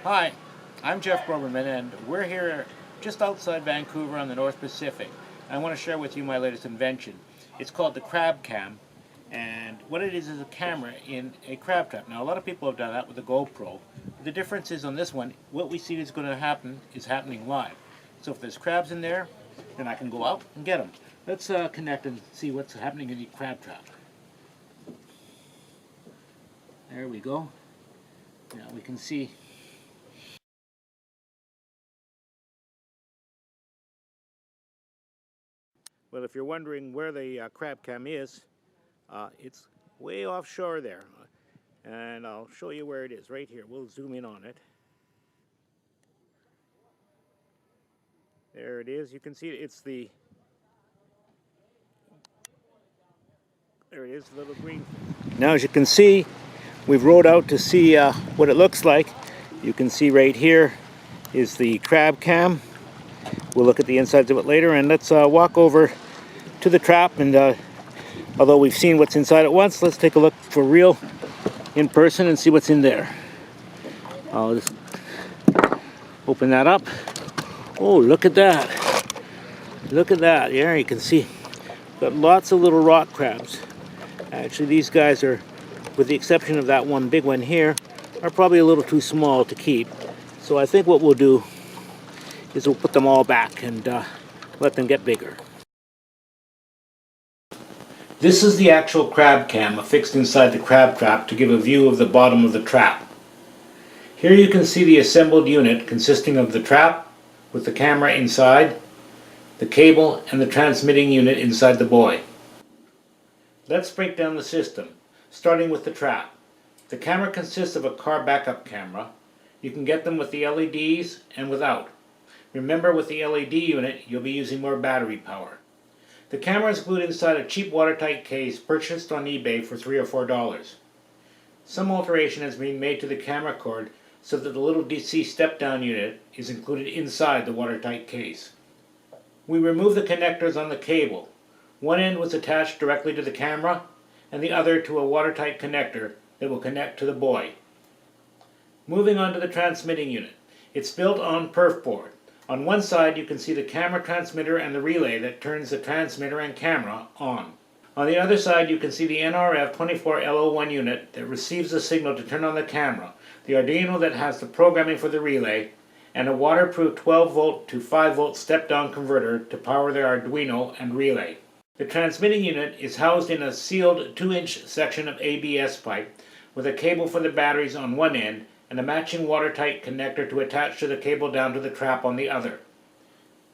Hi, I'm Jeff Groberman, and we're here just outside Vancouver on the North Pacific. I want to share with you my latest invention. It's called the crabcam, and what it is a camera in a crab trap. Now, a lot of people have done that with a GoPro. The difference is on this one, what we see is going to happen is happening live. So if there's crabs in there, then I can go out and get them. Let's connect and see what's happening in the crab trap. There we go. Now we can see. Well, if you're wondering where the crab cam is, it's way offshore there. And I'll show you where it is, right here. We'll zoom in on it. There it is. You can see there it is, the little green thing. Now, as you can see, we've rowed out to see what it looks like. You can see right here is the crab cam. We'll look at the insides of it later, and let's walk over to the trap. And although we've seen what's inside at once, let's take a look for real in person and see what's in there. I'll just open that up. Oh, look at that. Look at that. Yeah, you can see got lots of little rock crabs. Actually, these guys are, with the exception of that one big one here, are probably a little too small to keep. So I think what we'll do is we'll put them all back and let them get bigger. This is the actual crab cam affixed inside the crab trap to give a view of the bottom of the trap. Here you can see the assembled unit consisting of the trap with the camera inside, the cable, and the transmitting unit inside the buoy. Let's break down the system, starting with the trap. The camera consists of a car backup camera. You can get them with the LEDs and without. Remember, with the LED unit, you'll be using more battery power. The camera is glued inside a cheap watertight case purchased on eBay for $3 or $4. Some alteration has been made to the camera cord so that the little DC step-down unit is included inside the watertight case. We removed the connectors on the cable. One end was attached directly to the camera, and the other to a watertight connector that will connect to the buoy. Moving on to the transmitting unit. It's built on perf board. On one side you can see the camera transmitter and the relay that turns the transmitter and camera on. On the other side you can see the NRF 24L01 unit that receives the signal to turn on the camera, the Arduino that has the programming for the relay, and a waterproof 12 volt to 5 volt step-down converter to power the Arduino and relay. The transmitting unit is housed in a sealed 2-inch section of ABS pipe with a cable for the batteries on one end and a matching watertight connector to attach to the cable down to the trap on the other.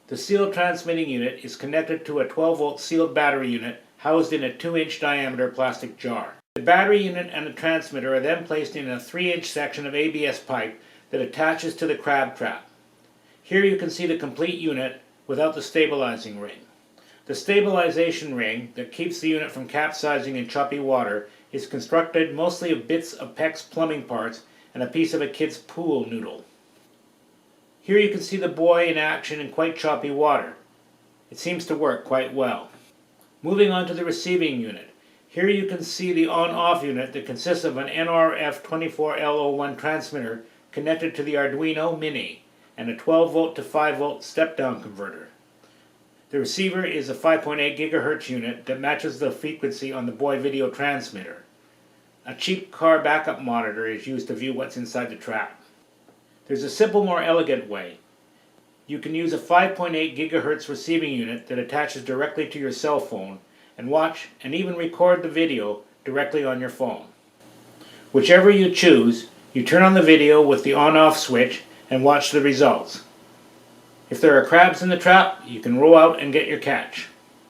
The sealed transmitting unit is connected to a 12 volt sealed battery unit housed in a 2-inch diameter plastic jar. The battery unit and the transmitter are then placed in a 3-inch section of ABS pipe that attaches to the crab trap. Here you can see the complete unit without the stabilizing ring. The stabilization ring that keeps the unit from capsizing in choppy water is constructed mostly of bits of PEX plumbing parts and a piece of a kid's pool noodle. Here you can see the buoy in action in quite choppy water. It seems to work quite well. Moving on to the receiving unit. Here you can see the on-off unit that consists of an NRF 24L01 transmitter connected to the Arduino Mini and a 12 volt to 5 volt step-down converter. The receiver is a 5.8 GHz unit that matches the frequency on the buoy video transmitter. A cheap car backup monitor is used to view what's inside the trap. There's a simple, more elegant way. You can use a 5.8 GHz receiving unit that attaches directly to your cell phone and watch and even record the video directly on your phone. Whichever you choose, you turn on the video with the on-off switch and watch the results. If there are crabs in the trap, you can row out and get your catch.